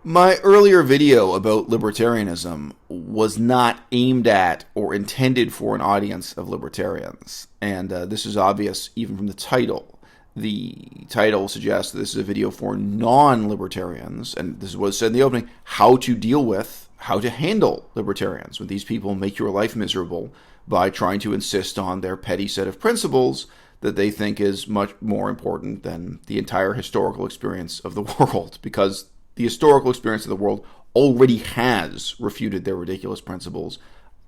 My earlier video about libertarianism was not aimed at or intended for an audience of libertarians. And this is obvious even from the title. The title suggests that this is a video for non-libertarians, and this is what it said in the opening, how to handle libertarians when these people make your life miserable by trying to insist on their petty set of principles that they think is much more important than the entire historical experience of the world, because the historical experience of the world already has refuted their ridiculous principles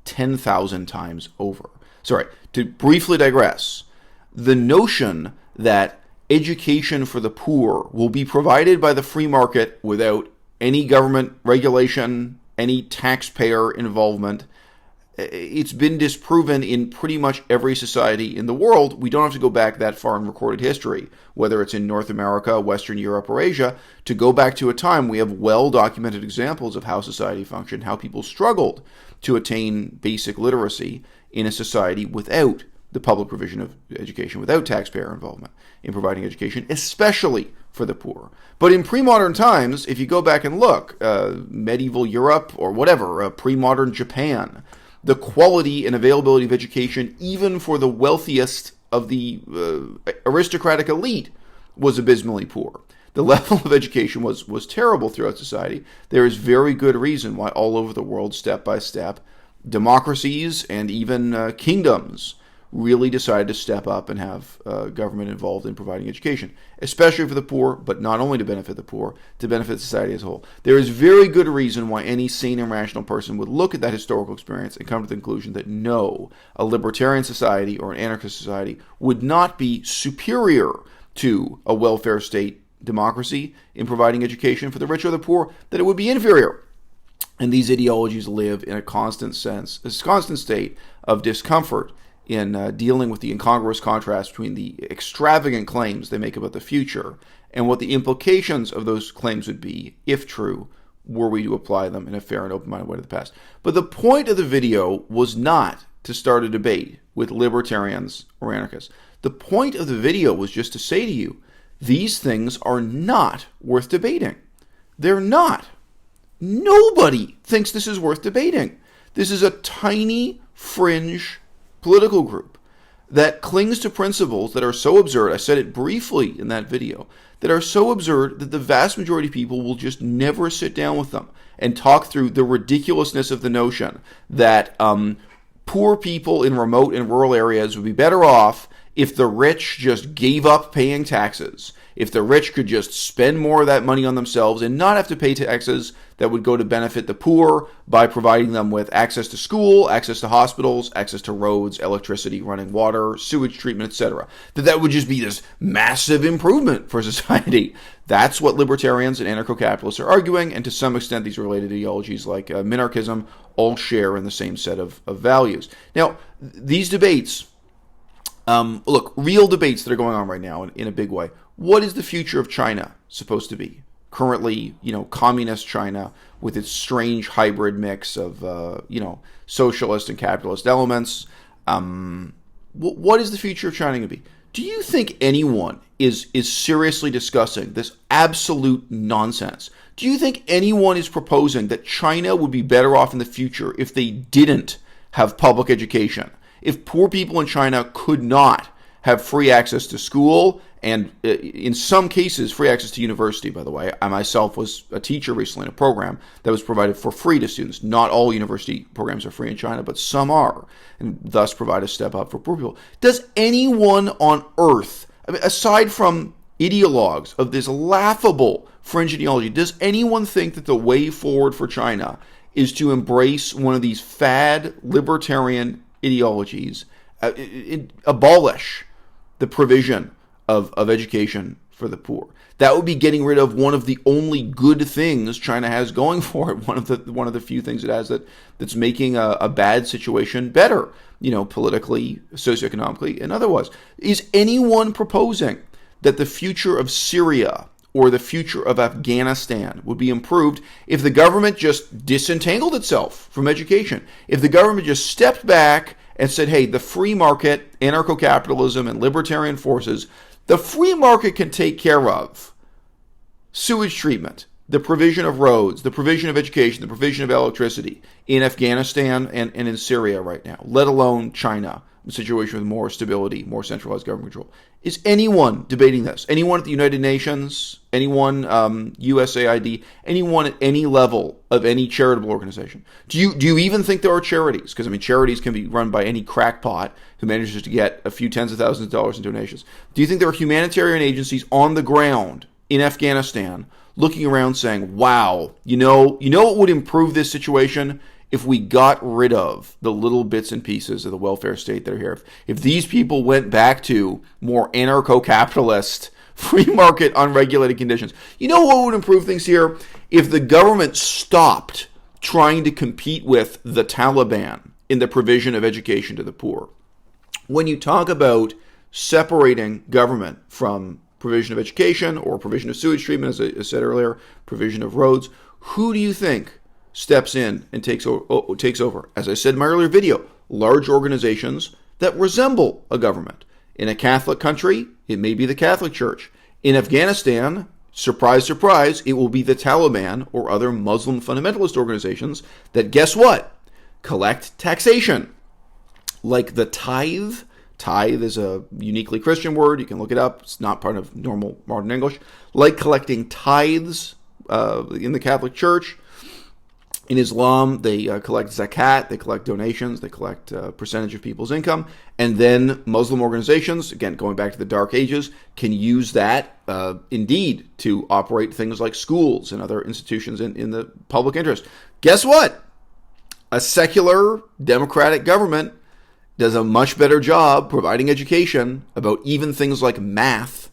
10,000 times over. Sorry, to briefly digress, the notion that education for the poor will be provided by the free market without any government regulation, any taxpayer involvement, it's been disproven in pretty much every society in the world. We don't have to go back that far in recorded history, whether it's in North America, Western Europe, or Asia, to go back to a time we have well-documented examples of how society functioned, how people struggled to attain basic literacy in a society without the public provision of education, without taxpayer involvement in providing education, especially for the poor. But in pre-modern times, if you go back and look, medieval Europe or whatever, pre-modern Japan, the quality and availability of education, even for the wealthiest of the aristocratic elite, was abysmally poor. The level of education was terrible throughout society. There is very good reason why all over the world, step by step, democracies and even kingdoms really decided to step up and have government involved in providing education, especially for the poor, but not only to benefit the poor, to benefit society as a whole. There is very good reason why any sane and rational person would look at that historical experience and come to the conclusion that no, a libertarian society or an anarchist society would not be superior to a welfare state democracy in providing education for the rich or the poor, that it would be inferior. And these ideologies live in a constant state of discomfort in dealing with the incongruous contrast between the extravagant claims they make about the future and what the implications of those claims would be, if true, were we to apply them in a fair and open-minded way to the past. But the point of the video was not to start a debate with libertarians or anarchists. The point of the video was just to say to you, these things are not worth debating. They're not. Nobody thinks this is worth debating. This is a tiny, fringe political group that clings to principles that are so absurd, I said it briefly in that video, that are so absurd that the vast majority of people will just never sit down with them and talk through the ridiculousness of the notion that poor people in remote and rural areas would be better off if the rich just gave up paying taxes, if the rich could just spend more of that money on themselves and not have to pay taxes that would go to benefit the poor by providing them with access to school, access to hospitals, access to roads, electricity, running water, sewage treatment, etc. That would just be this massive improvement for society. That's what libertarians and anarcho-capitalists are arguing, and to some extent these related ideologies like minarchism all share in the same set of values. Now, these debates, look, real debates that are going on right now in a big way. What is the future of China supposed to be? Currently, communist China with its strange hybrid mix of, socialist and capitalist elements. What is the future of China going to be? Do you think anyone is seriously discussing this absolute nonsense? Do you think anyone is proposing that China would be better off in the future if they didn't have public education? If poor people in China could not have free access to school and in some cases free access to university, by the way. I myself was a teacher recently in a program that was provided for free to students. Not all university programs are free in China, but some are, and thus provide a step up for poor people. Does anyone on earth, aside from ideologues of this laughable fringe ideology, does anyone think that the way forward for China is to embrace one of these fad libertarian ideologies, abolish the provision of education for the poor? That would be getting rid of one of the only good things China has going for it. One of the few things it has that's making a bad situation better, politically, socioeconomically, and otherwise. Is anyone proposing that the future of Syria or the future of Afghanistan would be improved if the government just disentangled itself from education? If the government just stepped back and said, hey, the free market, anarcho-capitalism, and libertarian forces, the free market can take care of sewage treatment, the provision of roads, the provision of education, the provision of electricity in Afghanistan and in Syria right now, let alone China, a situation with more stability, more centralized government control. Is anyone debating this? Anyone at the United Nations? Anyone, USAID? Anyone at any level of any charitable organization? Do you even think there are charities? Because, I mean, charities can be run by any crackpot who manages to get a few tens of thousands of dollars in donations. Do you think there are humanitarian agencies on the ground in Afghanistan looking around saying, wow, you know what would improve this situation? If we got rid of the little bits and pieces of the welfare state that are here, if these people went back to more anarcho-capitalist, free market, unregulated conditions, you know what would improve things here? If the government stopped trying to compete with the Taliban in the provision of education to the poor. When you talk about separating government from provision of education or provision of sewage treatment, as I said earlier, provision of roads, who do you think steps in and takes over? As I said in my earlier video, large organizations that resemble a government. In a Catholic country, it may be the Catholic Church. In Afghanistan, surprise, surprise, it will be the Taliban or other Muslim fundamentalist organizations that, guess what? Collect taxation. Like the tithe. Tithe is a uniquely Christian word. You can look it up. It's not part of normal modern English. Like collecting tithes in the Catholic Church. In Islam, they collect zakat, they collect donations, they collect a percentage of people's income, and then Muslim organizations, again, going back to the Dark Ages, can use that, indeed, to operate things like schools and other institutions in the public interest. Guess what? A secular, democratic government does a much better job providing education about even things like math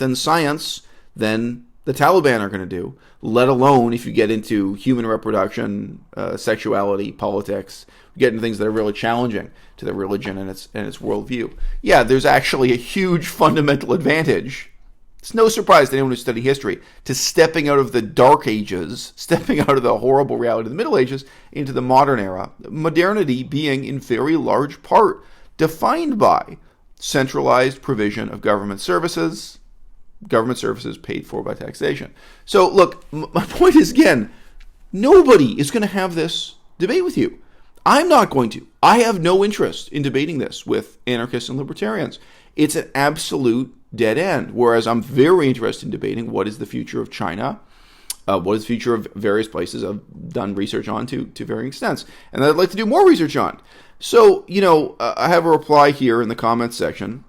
and science, than the Taliban are going to do, let alone if you get into human reproduction, sexuality, politics, you get into things that are really challenging to the religion and its worldview. Yeah, there's actually a huge fundamental advantage. It's no surprise to anyone who studies history to stepping out of the Dark Ages, stepping out of the horrible reality of the Middle Ages into the modern era. Modernity being in very large part defined by centralized provision of government services paid for by taxation. So look, my point is, again, nobody is going to have this debate with you. I'm not going to. I have no interest in debating this with anarchists and libertarians. It's an absolute dead end. Whereas I'm very interested in debating what is the future of China, what is the future of various places I've done research on to varying extents, and I'd like to do more research on. So, I have a reply here in the comments section.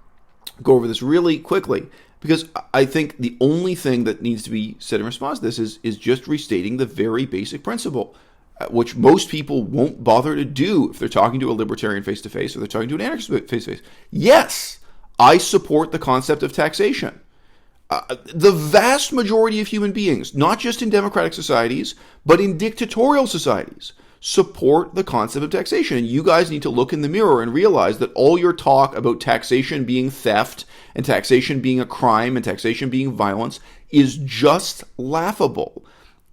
Go over this really quickly, because I think the only thing that needs to be said in response to this is just restating the very basic principle, which most people won't bother to do if they're talking to a libertarian face-to-face or they're talking to an anarchist face-to-face. Yes, I support the concept of taxation. The vast majority of human beings, not just in democratic societies, but in dictatorial societies, support the concept of taxation. And you guys need to look in the mirror and realize that all your talk about taxation being theft and taxation being a crime and taxation being violence is just laughable,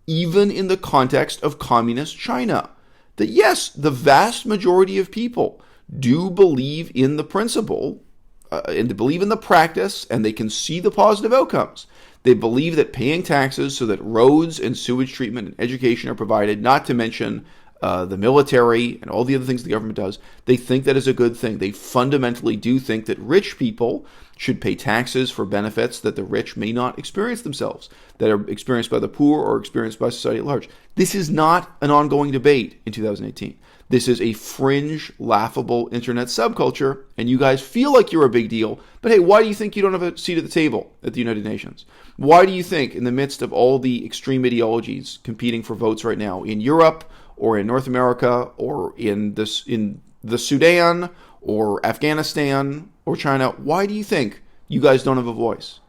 even in the context of communist China. That yes, the vast majority of people do believe in the principle and they believe in the practice, and they can see the positive outcomes. They believe that paying taxes so that roads and sewage treatment and education are provided, not to mention the military and all the other things the government does, they think that is a good thing. They fundamentally do think that rich people should pay taxes for benefits that the rich may not experience themselves, that are experienced by the poor or experienced by society at large. This is not an ongoing debate in 2018. This is a fringe, laughable internet subculture, and you guys feel like you're a big deal, but hey, why do you think you don't have a seat at the table at the United Nations? Why do you think, in the midst of all the extreme ideologies competing for votes right now in Europe, or in North America, or in the Sudan, or Afghanistan, or China, why do you think you guys don't have a voice?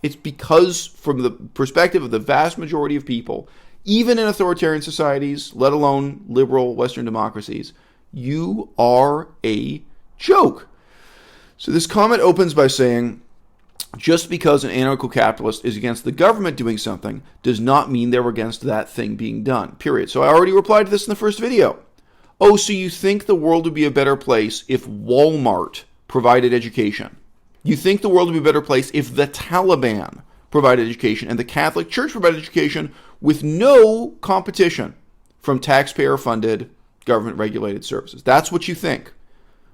It's because, from the perspective of the vast majority of people, even in authoritarian societies, let alone liberal Western democracies, you are a joke. So this comment opens by saying, just because an anarcho-capitalist is against the government doing something does not mean they're against that thing being done, period. So I already replied to this in the first video. Oh, so you think the world would be a better place if Walmart provided education? You think the world would be a better place if the Taliban provided education and the Catholic Church provided education with no competition from taxpayer-funded, government-regulated services. That's what you think.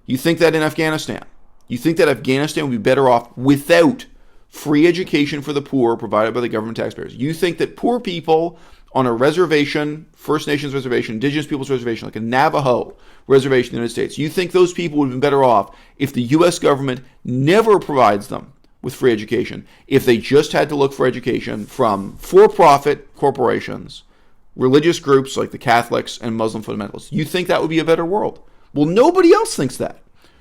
You think that in Afghanistan. You think that Afghanistan would be better off without free education for the poor provided by the government taxpayers. You think that poor people on a reservation, First Nations reservation, Indigenous people's reservation, like a Navajo reservation in the United States, you think those people would have been better off if the U.S. government never provides them with free education, if they just had to look for education from for-profit corporations, religious groups like the Catholics and Muslim fundamentalists. You think that would be a better world? Well, nobody else thinks that.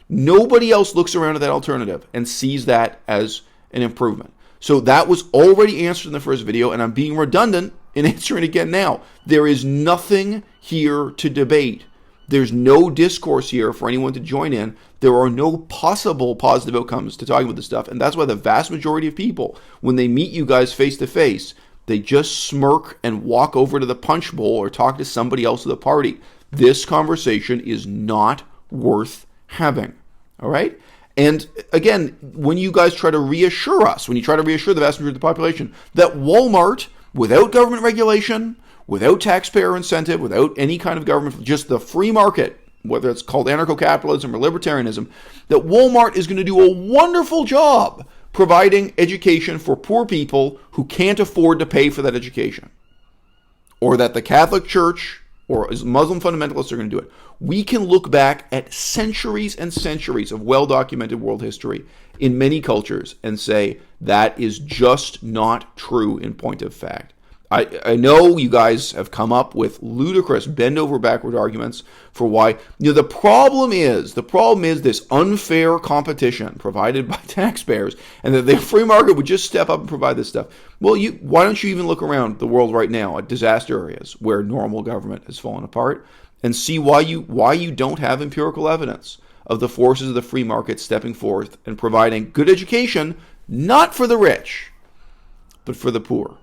Nobody else looks around at that alternative and sees that as an improvement. So that was already answered in the first video, and I'm being redundant in answering it again now. There is nothing here to debate. There's no discourse here for anyone to join in. There are no possible positive outcomes to talking about this stuff, and that's why the vast majority of people, when they meet you guys face to face, they just smirk and walk over to the punch bowl or talk to somebody else at the party. This conversation is not worth having. All right? And again, when you guys try to reassure us, when you try to reassure the vast majority of the population that Walmart, without government regulation, without taxpayer incentive, without any kind of government, just the free market, whether it's called anarcho-capitalism or libertarianism, that Walmart is going to do a wonderful job providing education for poor people who can't afford to pay for that education, or that the Catholic Church or Muslim fundamentalists are going to do it. We can look back at centuries and centuries of well-documented world history in many cultures and say that is just not true in point of fact. I know you guys have come up with ludicrous bend-over-backward arguments for why. The problem is this unfair competition provided by taxpayers, and that the free market would just step up and provide this stuff. Well, why don't you even look around the world right now at disaster areas where normal government has fallen apart and see why you don't have empirical evidence of the forces of the free market stepping forth and providing good education, not for the rich, but for the poor.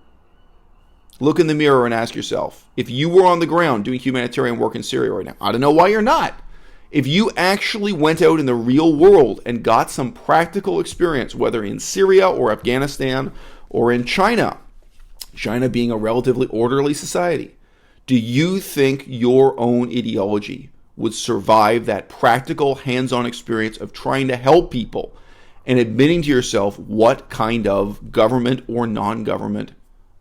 Look in the mirror and ask yourself, if you were on the ground doing humanitarian work in Syria right now, I don't know why you're not. If you actually went out in the real world and got some practical experience, whether in Syria or Afghanistan or in China, China being a relatively orderly society, do you think your own ideology would survive that practical hands-on experience of trying to help people and admitting to yourself what kind of government or non-government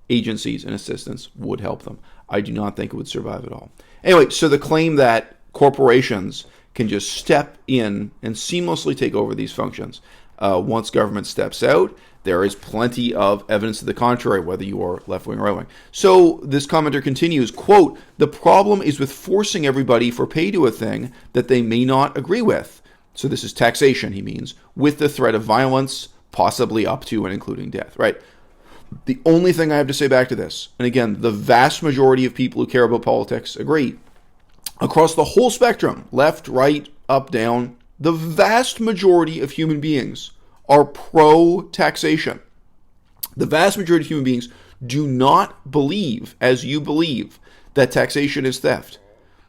agencies and assistance would help them? I do not think it would survive at all. Anyway, so the claim that corporations can just step in and seamlessly take over these functions once government steps out, there is plenty of evidence to the contrary, whether you are left-wing or right-wing. So this commenter continues, quote, "The problem is with forcing everybody for pay to a thing that they may not agree with." So this is taxation, he means, with the threat of violence, possibly up to and including death, right? The only thing I have to say back to this, and again, the vast majority of people who care about politics agree, across the whole spectrum, left, right, up, down, the vast majority of human beings are pro-taxation. The vast majority of human beings do not believe, as you believe, that taxation is theft.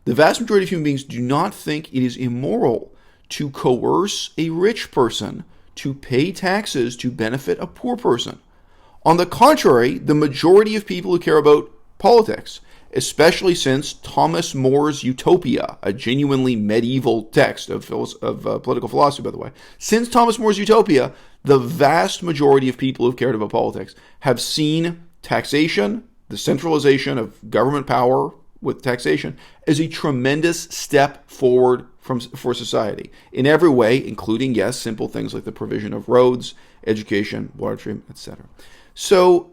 The vast majority of human beings do not think it is immoral to coerce a rich person to pay taxes to benefit a poor person. On the contrary, the majority of people who care about politics, especially since Thomas More's Utopia, a genuinely medieval text of political philosophy, by the way, since Thomas More's Utopia, the vast majority of people who've cared about politics have seen taxation, the centralization of government power with taxation, as a tremendous step forward for society in every way, including, yes, simple things like the provision of roads, education, water treatment, etc. So,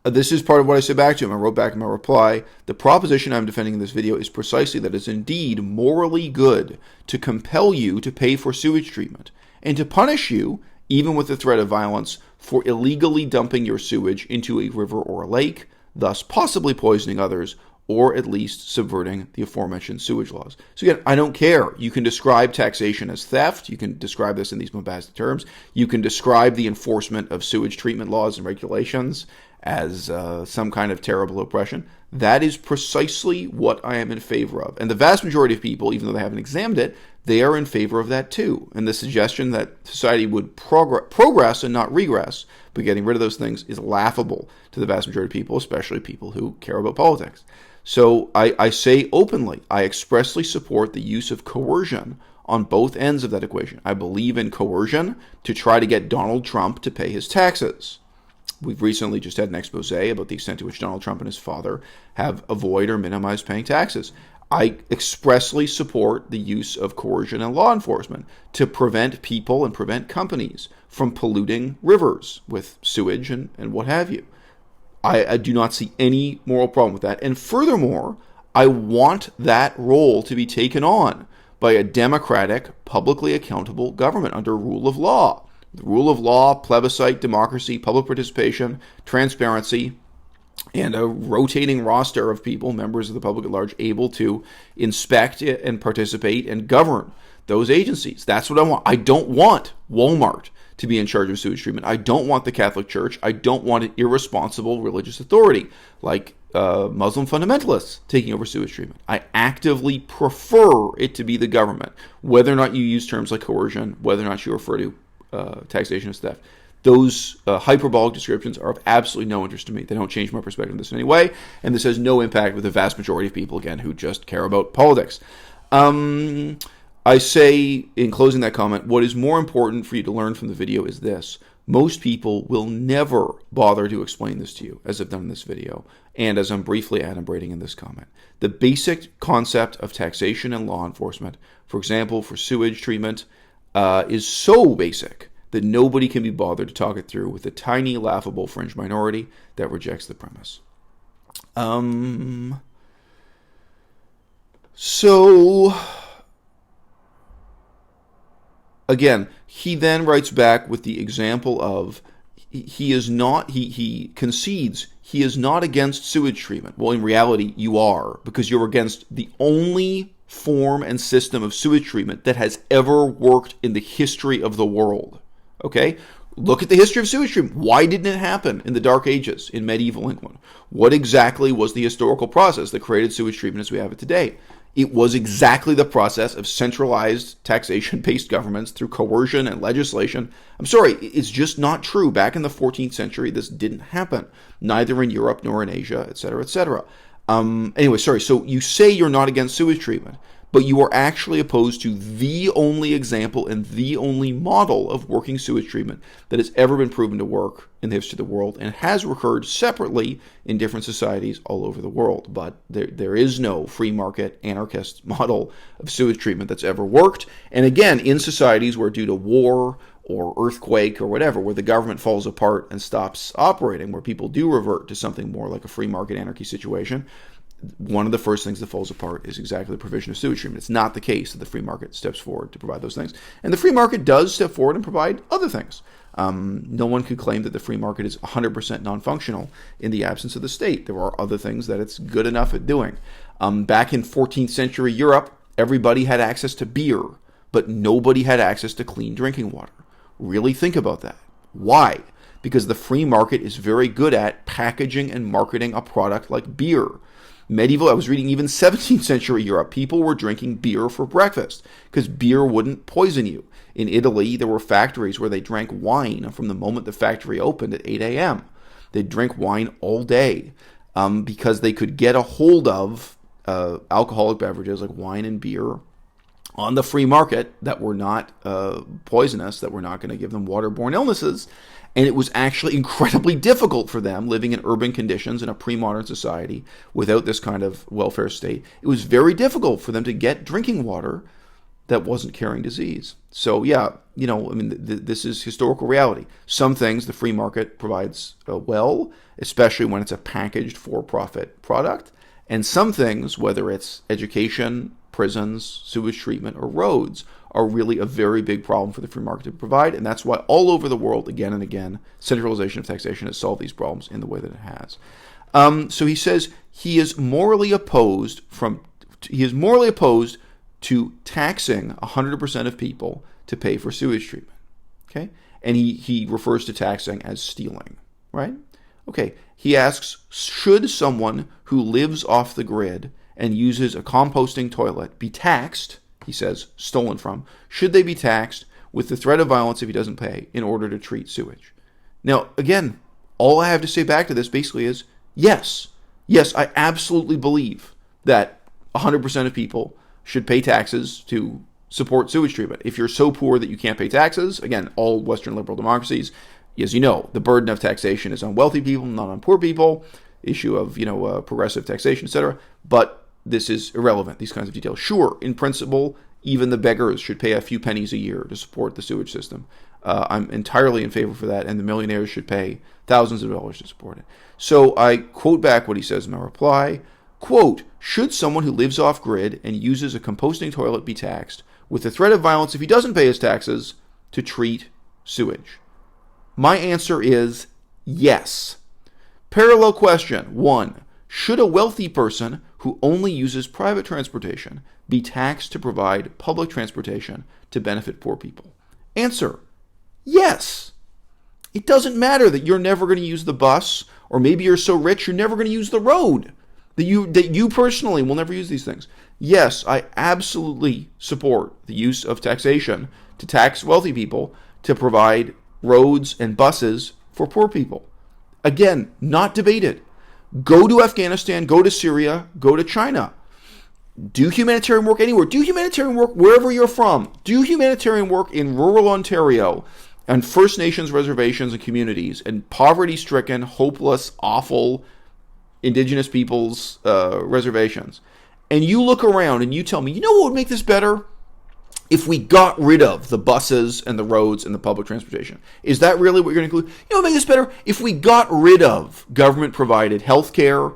this is part of what I said back to him. I wrote back in my reply, the proposition I'm defending in this video is precisely that it's indeed morally good to compel you to pay for sewage treatment and to punish you, even with the threat of violence, for illegally dumping your sewage into a river or a lake, thus possibly poisoning others, or at least subverting the aforementioned sewage laws. So again, I don't care. You can describe taxation as theft. You can describe this in these bombastic terms. You can describe the enforcement of sewage treatment laws and regulations as some kind of terrible oppression. That is precisely what I am in favor of. And the vast majority of people, even though they haven't examined it, they are in favor of that too. And the suggestion that society would progress and not regress by getting rid of those things is laughable to the vast majority of people, especially people who care about politics. So I say openly, I expressly support the use of coercion on both ends of that equation. I believe in coercion to try to get Donald Trump to pay his taxes. We've recently just had an expose about the extent to which Donald Trump and his father have avoided or minimized paying taxes. I expressly support the use of coercion and law enforcement to prevent people and prevent companies from polluting rivers with sewage and what have you. I do not see any moral problem with that. And furthermore, I want that role to be taken on by a democratic, publicly accountable government under rule of law. The rule of law, plebiscite, democracy, public participation, transparency, and a rotating roster of people, members of the public at large, able to inspect and participate and govern those agencies. That's what I want. I don't want Walmart to be in charge of sewage treatment. I don't want the Catholic Church. I don't want an irresponsible religious authority like Muslim fundamentalists taking over sewage treatment. I actively prefer it to be the government, whether or not you use terms like coercion, whether or not you refer to taxation as theft. Those hyperbolic descriptions are of absolutely no interest to me. They don't change my perspective on this in any way, and this has no impact with the vast majority of people, again, who just care about politics. I say, in closing that comment, what is more important for you to learn from the video is this. Most people will never bother to explain this to you, as I've done in this video, and as I'm briefly adumbrating in this comment. The basic concept of taxation and law enforcement, for example, for sewage treatment, is so basic that nobody can be bothered to talk it through with a tiny, laughable fringe minority that rejects the premise. So, again, he then writes back with the example of he concedes he is not against sewage treatment. Well, in reality, you are, because you're against the only form and system of sewage treatment that has ever worked in the history of the world. Okay? Look at the history of sewage treatment. Why didn't it happen in the Dark Ages, in medieval England? What exactly was the historical process that created sewage treatment as we have it today? It was exactly the process of centralized taxation-based governments through coercion and legislation. I'm sorry, it's just not true. Back in the 14th century, this didn't happen, neither in Europe nor in Asia, etc., etc. Anyway, sorry, so you say you're not against sewage treatment, but you are actually opposed to the only example and the only model of working sewage treatment that has ever been proven to work in the history of the world and has recurred separately in different societies all over the world. But there is no free market anarchist model of sewage treatment that's ever worked. And again, in societies where due to war or earthquake or whatever, where the government falls apart and stops operating, where people do revert to something more like a free market anarchy situation, one of the first things that falls apart is exactly the provision of sewage treatment. It's not the case that the free market steps forward to provide those things. And the free market does step forward and provide other things. No one could claim that the free market is 100% non-functional in the absence of the state. There are other things that it's good enough at doing. Back in 14th century Europe, everybody had access to beer, but nobody had access to clean drinking water. Really think about that. Why? Because the free market is very good at packaging and marketing a product like beer. I was reading even 17th century Europe, people were drinking beer for breakfast because beer wouldn't poison you. In Italy, there were factories where they drank wine from the moment the factory opened at 8 a.m. They'd drink wine all day because they could get a hold of alcoholic beverages like wine and beer on the free market that were not poisonous, that were not going to give them waterborne illnesses. And it was actually incredibly difficult for them living in urban conditions in a pre-modern society without this kind of welfare state. It was very difficult for them to get drinking water that wasn't carrying disease. So yeah, this is historical reality. Some things the free market provides well, especially when it's a packaged for-profit product. And some things, whether it's education, prisons, sewage treatment, or roads, are really a very big problem for the free market to provide, and that's why all over the world, again and again, centralization of taxation has solved these problems in the way that it has. So he says he is morally opposed to taxing 100% of people to pay for sewage treatment. Okay, and he refers to taxing as stealing, right? Okay, He asks, should someone who lives off the grid and uses a composting toilet be taxed, he says, stolen from, should they be taxed with the threat of violence if he doesn't pay in order to treat sewage? Now, again, all I have to say back to this basically is yes. Yes, I absolutely believe that 100% of people should pay taxes to support sewage treatment. If you're so poor that you can't pay taxes, again, all Western liberal democracies, as you know, the burden of taxation is on wealthy people, not on poor people. Issue of, progressive taxation, etc. But this is irrelevant, these kinds of details. Sure, in principle, even the beggars should pay a few pennies a year to support the sewage system. I'm entirely in favor for that, and the millionaires should pay thousands of dollars to support it. So I quote back what he says in my reply, quote, should someone who lives off-grid and uses a composting toilet be taxed with the threat of violence if he doesn't pay his taxes to treat sewage? My answer is yes. Parallel question 1. Should a wealthy person who only uses private transportation be taxed to provide public transportation to benefit poor people? Answer, yes. It doesn't matter that you're never going to use the bus, or maybe you're so rich you're never going to use the road, that you personally will never use these things. Yes, I absolutely support the use of taxation to tax wealthy people to provide roads and buses for poor people. Again, not debated. Go to Afghanistan, go to Syria, go to China. Do humanitarian work anywhere. Do humanitarian work wherever you're from. Do humanitarian work in rural Ontario and First Nations reservations and communities and poverty-stricken, hopeless, awful Indigenous peoples' reservations. And you look around and you tell me, you know what would make this better? If we got rid of the buses and the roads and the public transportation. Is that really what you're going to include? You know what would make this better? If we got rid of government-provided health care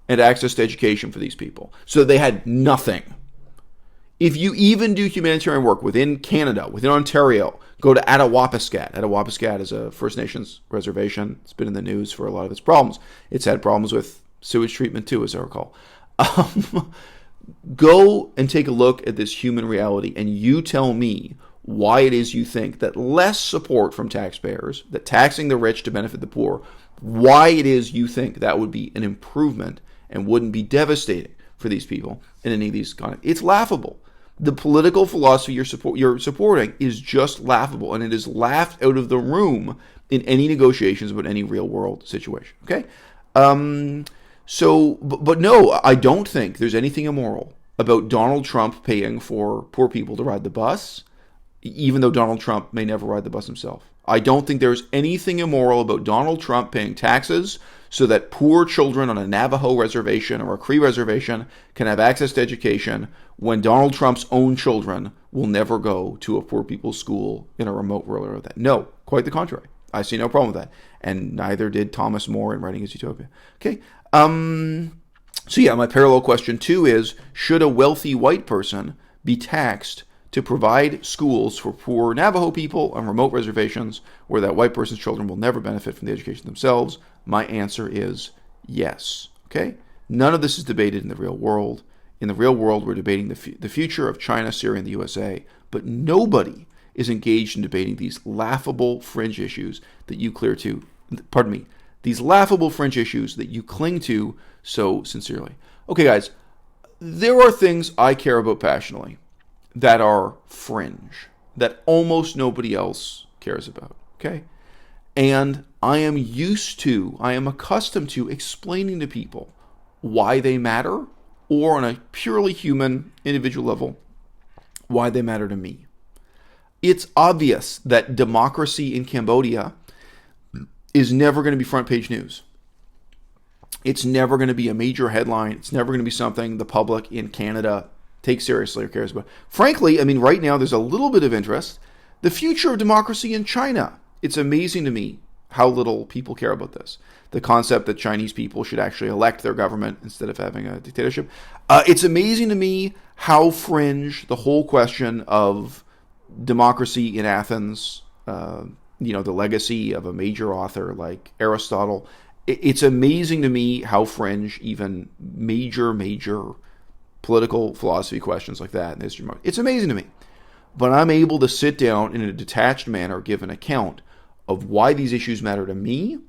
and access to education for these people so they had nothing. If you even do humanitarian work within Canada, within Ontario, go to à-bas-le-ciel. À-bas-le-ciel is a First Nations reservation. It's been in the news for a lot of its problems. It's had problems with sewage treatment too, as I recall. Go and take a look at this human reality, and you tell me why it is you think that less support from taxpayers, that taxing the rich to benefit the poor, why it is you think that would be an improvement and wouldn't be devastating for these people in any of these contexts. It's laughable. The political philosophy you're supporting is just laughable, and it is laughed out of the room in any negotiations about any real-world situation. Okay? But no, I don't think there's anything immoral about Donald Trump paying for poor people to ride the bus, even though Donald Trump may never ride the bus himself. I don't think there's anything immoral about Donald Trump paying taxes so that poor children on a Navajo reservation or a Cree reservation can have access to education when Donald Trump's own children will never go to a poor people's school in a remote rural area. No, quite the contrary. I see no problem with that. And neither did Thomas More in writing his Utopia. Okay. My parallel question 2 is, should a wealthy white person be taxed to provide schools for poor Navajo people on remote reservations where that white person's children will never benefit from the education themselves? My answer is yes. Okay? None of this is debated in the real world. In the real world, we're debating the future of China, Syria, and the USA, but nobody is engaged in debating these laughable fringe issues that you these laughable fringe issues that you cling to so sincerely. Okay, guys, there are things I care about passionately that are fringe, that almost nobody else cares about, okay? And I am accustomed to explaining to people why they matter, or on a purely human, individual level, why they matter to me. It's obvious that democracy in Cambodia is never going to be front page news. It's never going to be a major headline. It's never going to be something the public in Canada takes seriously or cares about. Frankly, right now there's a little bit of interest. The future of democracy in China. It's amazing to me how little people care about this. The concept that Chinese people should actually elect their government instead of having a dictatorship. It's amazing to me how fringe the whole question of democracy in Athens, the legacy of a major author like Aristotle. It's amazing to me how fringe even major political philosophy questions like that in the history. It's amazing to me. But I'm able to sit down in a detached manner, give an account of why these issues matter to me,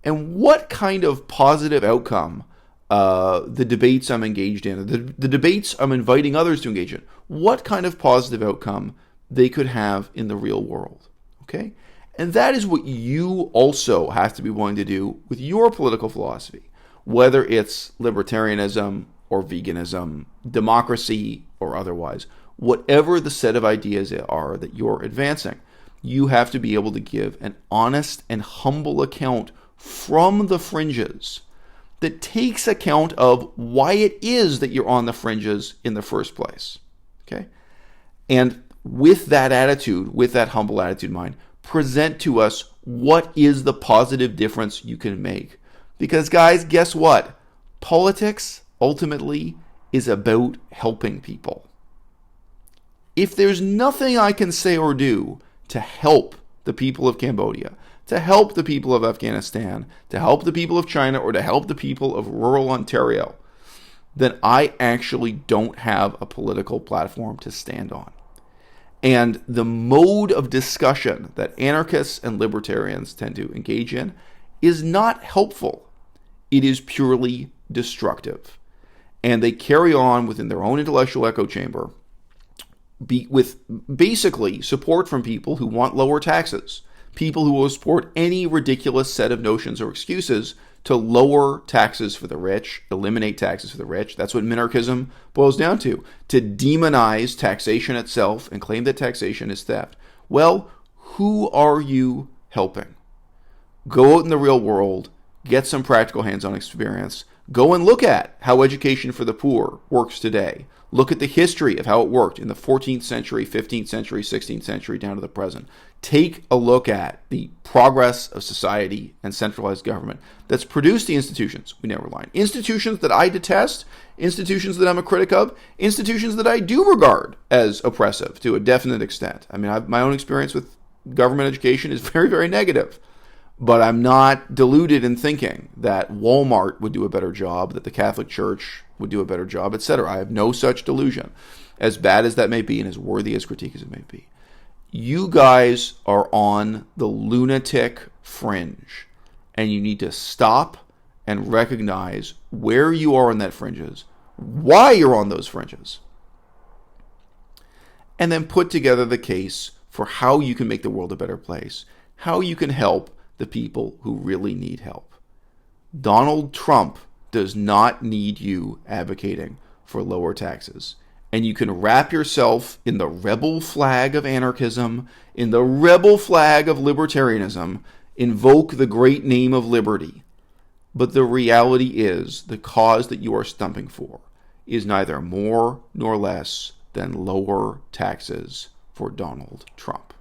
And what kind of positive outcome the debates I'm engaged in, the debates I'm inviting others to engage in, what kind of positive outcome they could have in the real world. Okay? And that is what you also have to be willing to do with your political philosophy, whether it's libertarianism or veganism, democracy or otherwise. Whatever the set of ideas are that you're advancing, you have to be able to give an honest and humble account from the fringes that takes account of why it is that you're on the fringes in the first place. Okay? And with that attitude, with that humble attitude in mind, present to us what is the positive difference you can make. Because guys, guess what? Politics ultimately is about helping people. If there's nothing I can say or do to help the people of Cambodia, to help the people of Afghanistan, to help the people of China, or to help the people of rural Ontario, then I actually don't have a political platform to stand on. And the mode of discussion that anarchists and libertarians tend to engage in is not helpful. It is purely destructive. And they carry on within their own intellectual echo chamber with basically support from people who want lower taxes, people who will support any ridiculous set of notions or excuses to lower taxes for the rich, eliminate taxes for the rich. That's what minarchism boils down to demonize taxation itself and claim that taxation is theft. Well, who are you helping? Go out in the real world, get some practical hands-on experience, go and look at how education for the poor works today. Look at the history of how it worked in the 14th century, 15th century, 16th century, down to the present. Take a look at the progress of society and centralized government that's produced the institutions we now rely on. Institutions that I detest, institutions that I'm a critic of, institutions that I do regard as oppressive to a definite extent. I mean, my own experience with government education is very, very negative. But I'm not deluded in thinking that Walmart would do a better job, that the Catholic Church would do a better job, etc. I have no such delusion, as bad as that may be and as worthy as critique as it may be. You guys are on the lunatic fringe, and you need to stop and recognize where you are on that fringes, why you're on those fringes, and then put together the case for how you can make the world a better place, how you can help the people who really need help. Donald Trump does not need you advocating for lower taxes. And you can wrap yourself in the rebel flag of anarchism, in the rebel flag of libertarianism, invoke the great name of liberty. But the reality is the cause that you are stumping for is neither more nor less than lower taxes for Donald Trump.